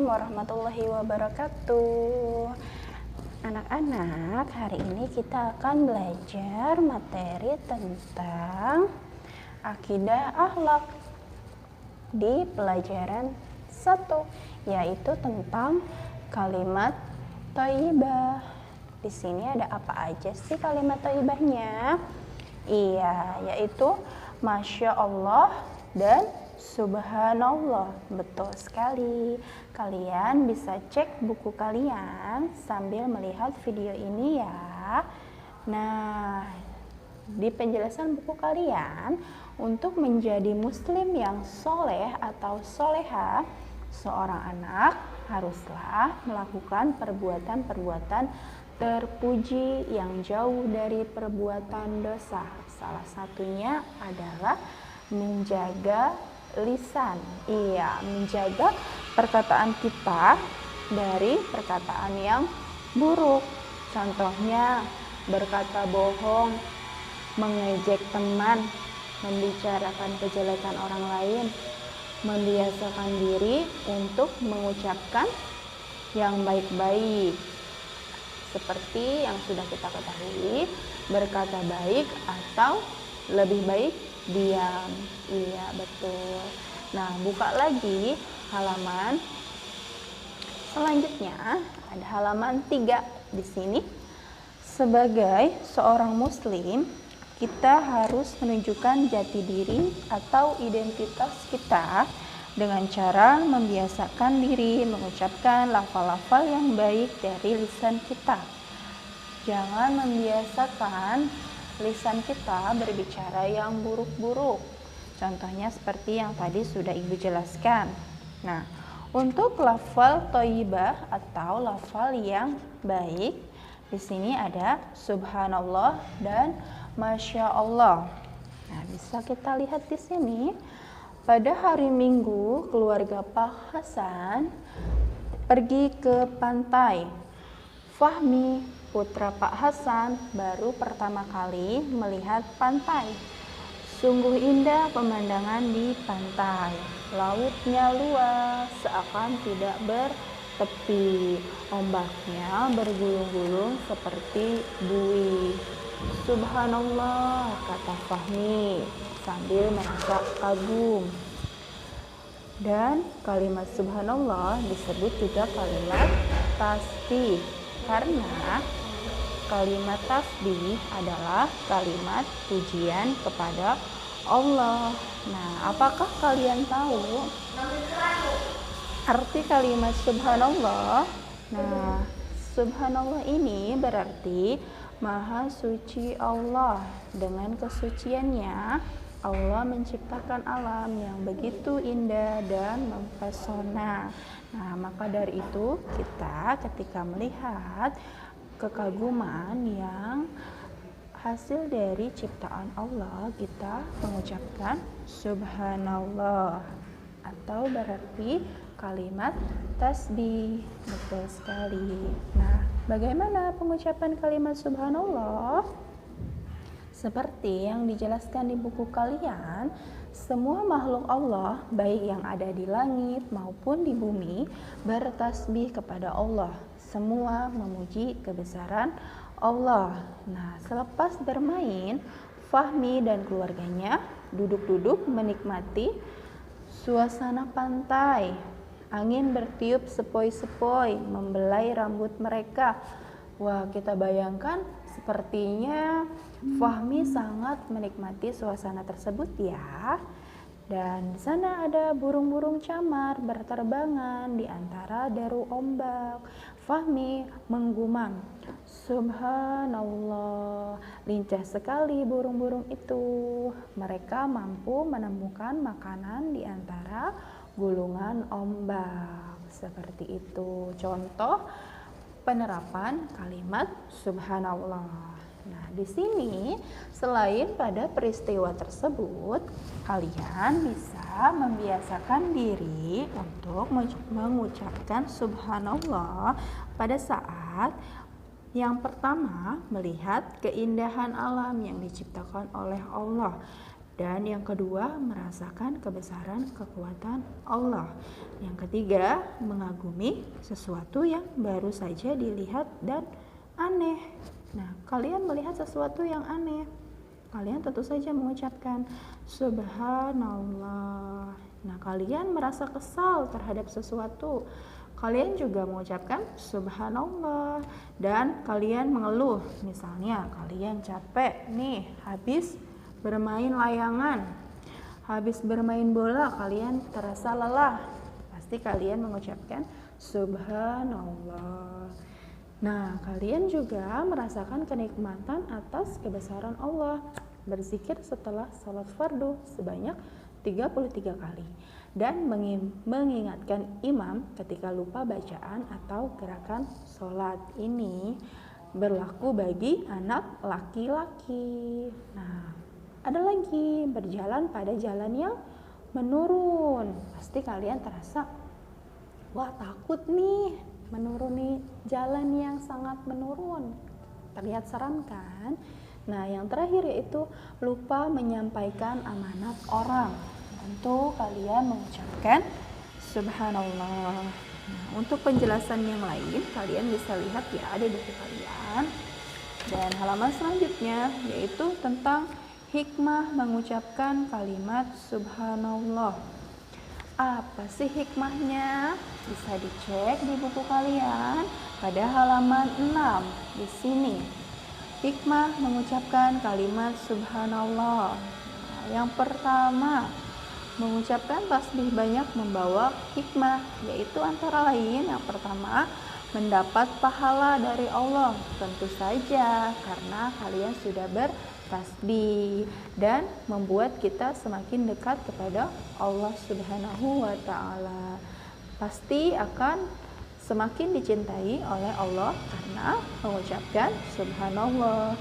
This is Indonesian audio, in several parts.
warahmatullahi wabarakatuh. Anak-anak, hari ini kita akan belajar materi tentang akidah akhlak di pelajaran 1, yaitu tentang kalimat thayyibah. Di sini ada apa aja sih kalimat thayyibahnya? Iya, yaitu Masya Allah dan Subhanallah. Betul sekali. Kalian bisa cek buku kalian sambil melihat video ini ya. Nah, di penjelasan buku kalian, untuk menjadi muslim yang soleh atau soleha, seorang anak haruslah melakukan perbuatan-perbuatan terpuji yang jauh dari perbuatan dosa. Salah satunya adalah menjaga lisan. Iya, menjaga perkataan kita dari perkataan yang buruk. Contohnya berkata bohong, mengejek teman, membicarakan kejelekan orang lain, membiasakan diri untuk mengucapkan yang baik-baik. Seperti yang sudah kita ketahui, berkata baik atau lebih baik diam. Iya, betul. Nah, buka lagi halaman selanjutnya, ada halaman 3 di sini. Sebagai seorang muslim, kita harus menunjukkan jati diri atau identitas kita dengan cara membiasakan diri mengucapkan lafal-lafal yang baik dari lisan kita. Jangan membiasakan lisan kita berbicara yang buruk-buruk. Contohnya seperti yang tadi sudah Ibu jelaskan. Nah, untuk lafal thayyibah atau lafal yang baik, di sini ada Subhanallah dan Masya Allah. Nah, bisa kita lihat di sini. Pada hari Minggu, keluarga Pak Hasan pergi ke pantai. Fahmi, putra Pak Hasan, baru pertama kali melihat pantai. Sungguh indah pemandangan di pantai. Lautnya luas, seakan tidak bertepi. Ombaknya bergulung-gulung seperti buih. Subhanallah, kata Fahmi sambil merasa kagum. Dan kalimat subhanallah disebut juga kalimat tasbih, karena kalimat tasbih adalah kalimat pujian kepada Allah. Nah, apakah kalian tahu arti kalimat subhanallah? Nah, subhanallah ini berarti Maha suci Allah. Dengan kesuciannya, Allah menciptakan alam yang begitu indah dan mempesona. Nah, maka dari itu kita ketika melihat kekaguman yang hasil dari ciptaan Allah, kita mengucapkan subhanallah atau berarti kalimat tasbih. Betul sekali. Nah, bagaimana pengucapan kalimat subhanallah? Seperti yang dijelaskan di buku kalian, semua makhluk Allah, baik yang ada di langit maupun di bumi, bertasbih kepada Allah. Semua memuji kebesaran Allah. Nah, selepas bermain, Fahmi dan keluarganya duduk-duduk menikmati suasana pantai. Angin bertiup sepoi-sepoi, membelai rambut mereka. Wah, kita bayangkan sepertinya Fahmi sangat menikmati suasana tersebut ya. Dan di sana ada burung-burung camar berterbangan di antara deru ombak. Fahmi menggumam, Subhanallah, lincah sekali burung-burung itu. Mereka mampu menemukan makanan di antara gulungan ombak. Seperti itu contoh penerapan kalimat subhanallah. Nah, di sini selain pada peristiwa tersebut, kalian bisa membiasakan diri untuk mengucapkan subhanallah pada saat yang pertama melihat keindahan alam yang diciptakan oleh Allah. Dan yang kedua, merasakan kebesaran kekuatan Allah. Yang ketiga, mengagumi sesuatu yang baru saja dilihat dan aneh. Nah, kalian melihat sesuatu yang aneh, kalian tentu saja mengucapkan subhanallah. Nah, kalian merasa kesal terhadap sesuatu, kalian juga mengucapkan subhanallah. Dan kalian mengeluh, misalnya kalian capek nih habis bermain layangan, habis bermain bola, kalian terasa lelah, pasti kalian mengucapkan subhanallah. Nah, kalian juga merasakan kenikmatan atas kebesaran Allah, berzikir setelah salat fardu sebanyak 33 kali, dan mengingatkan imam ketika lupa bacaan atau gerakan sholat. Ini berlaku bagi anak laki-laki. Nah, ada lagi, berjalan pada jalan yang menurun. Pasti kalian terasa, wah takut nih menuruni jalan yang sangat menurun. Terlihat seram kan? Nah, yang terakhir yaitu lupa menyampaikan amanat orang. Tentu kalian mengucapkan subhanallah. Nah, untuk penjelasan yang lain kalian bisa lihat ya, ada di buku kalian. Dan halaman selanjutnya yaitu tentang hikmah mengucapkan kalimat subhanallah. Apa sih hikmahnya? Bisa dicek di buku kalian pada halaman 6 di sini. Hikmah mengucapkan kalimat subhanallah. Nah, yang pertama, mengucapkan tasbih banyak membawa hikmah, yaitu antara lain yang pertama, mendapat pahala dari Allah, tentu saja karena kalian sudah bertasbih, dan membuat kita semakin dekat kepada Allah Subhanahu wa Ta'ala. Pasti akan semakin dicintai oleh Allah karena mengucapkan subhanallah.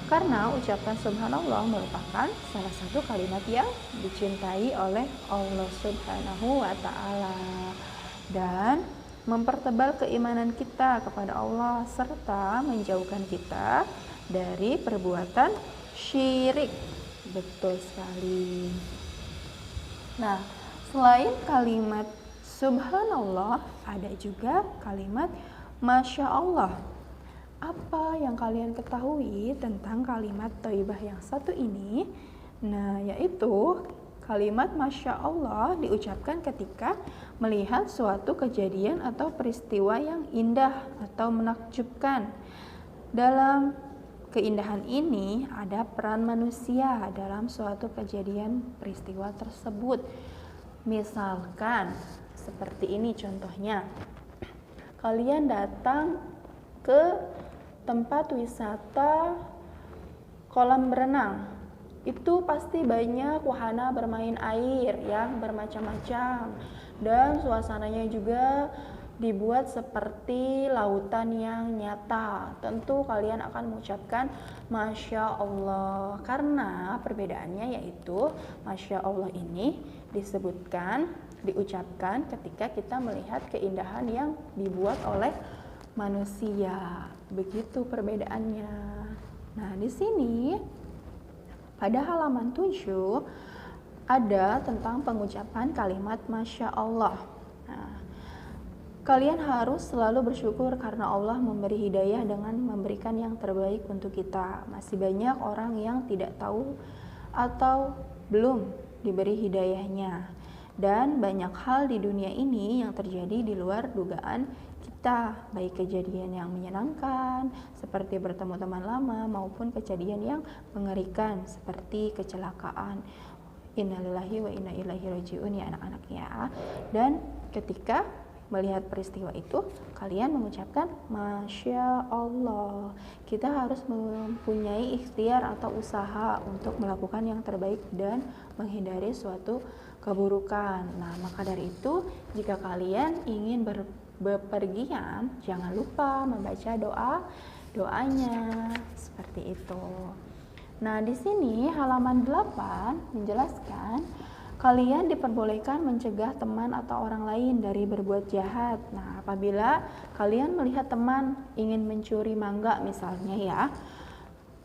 Karena ucapan subhanallah merupakan salah satu kalimat yang dicintai oleh Allah Subhanahu wa Ta'ala, dan mempertebal keimanan kita kepada Allah serta menjauhkan kita dari perbuatan syirik. Betul sekali. Nah, selain kalimat subhanallah, ada juga kalimat masya Allah. Apa yang kalian ketahui tentang kalimat thayyibah yang satu ini? Nah, yaitu kalimat masya Allah diucapkan ketika melihat suatu kejadian atau peristiwa yang indah atau menakjubkan. Dalam keindahan ini ada peran manusia dalam suatu kejadian peristiwa tersebut. Misalkan seperti ini contohnya, kalian datang ke tempat wisata kolam berenang, itu pasti banyak wahana bermain air yang bermacam-macam, dan suasananya juga dibuat seperti lautan yang nyata. Tentu kalian akan mengucapkan masya Allah, karena perbedaannya yaitu masya Allah ini diucapkan ketika kita melihat keindahan yang dibuat oleh manusia. Begitu perbedaannya. Nah, di sini pada halaman 7 ada tentang pengucapan kalimat masya Allah. Nah, kalian harus selalu bersyukur karena Allah memberi hidayah dengan memberikan yang terbaik untuk kita. Masih banyak orang yang tidak tahu atau belum diberi hidayahnya, dan banyak hal di dunia ini yang terjadi di luar dugaan kita, baik kejadian yang menyenangkan seperti bertemu teman lama maupun kejadian yang mengerikan seperti kecelakaan. Innalillahi wa inna ilaihi rajiun ya anak-anak ya. Dan ketika melihat peristiwa itu, kalian mengucapkan masya Allah. Kita harus mempunyai ikhtiar atau usaha untuk melakukan yang terbaik dan menghindari suatu keburukan. Nah, maka dari itu, jika kalian ingin bepergian, jangan lupa membaca doanya seperti itu. Nah, di sini halaman 8 menjelaskan kalian diperbolehkan mencegah teman atau orang lain dari berbuat jahat. Nah, apabila kalian melihat teman ingin mencuri mangga misalnya ya,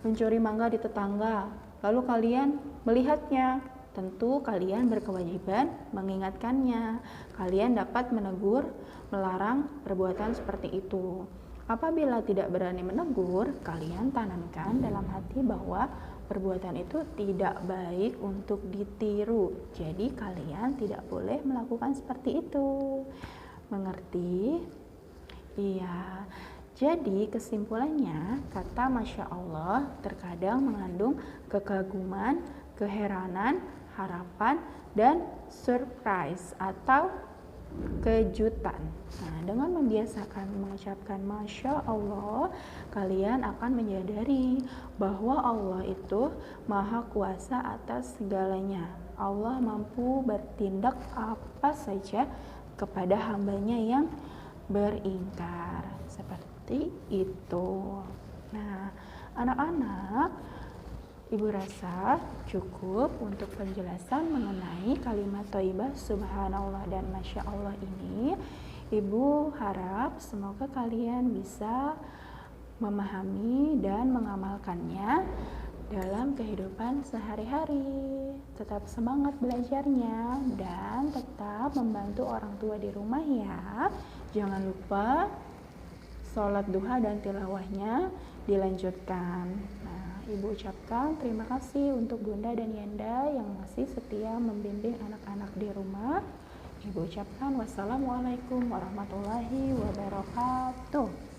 mencuri mangga di tetangga, lalu kalian melihatnya, tentu kalian berkewajiban mengingatkannya. Kalian dapat menegur, melarang perbuatan seperti itu. Apabila tidak berani menegur, kalian tanamkan dalam hati bahwa perbuatan itu tidak baik untuk ditiru. Jadi kalian tidak boleh melakukan seperti itu. Mengerti? Iya. Jadi kesimpulannya, kata Masya Allah terkadang mengandung kekaguman, keheranan, harapan, dan surprise atau kejutan. Nah, dengan membiasakan mengucapkan Masya Allah, kalian akan menyadari bahwa Allah itu Maha Kuasa atas segalanya. Allah mampu bertindak apa saja kepada hambanya yang beringkar. Seperti itu. Nah, anak-anak, Ibu rasa cukup untuk penjelasan mengenai kalimat thayyibah subhanallah dan masya Allah ini. Ibu harap semoga kalian bisa memahami dan mengamalkannya dalam kehidupan sehari-hari. Tetap semangat belajarnya dan tetap membantu orang tua di rumah ya. Jangan lupa sholat duha dan tilawahnya dilanjutkan. Ibu ucapkan terima kasih untuk Bunda dan Yanda yang masih setia membimbing anak-anak di rumah. Ibu ucapkan wassalamualaikum warahmatullahi wabarakatuh.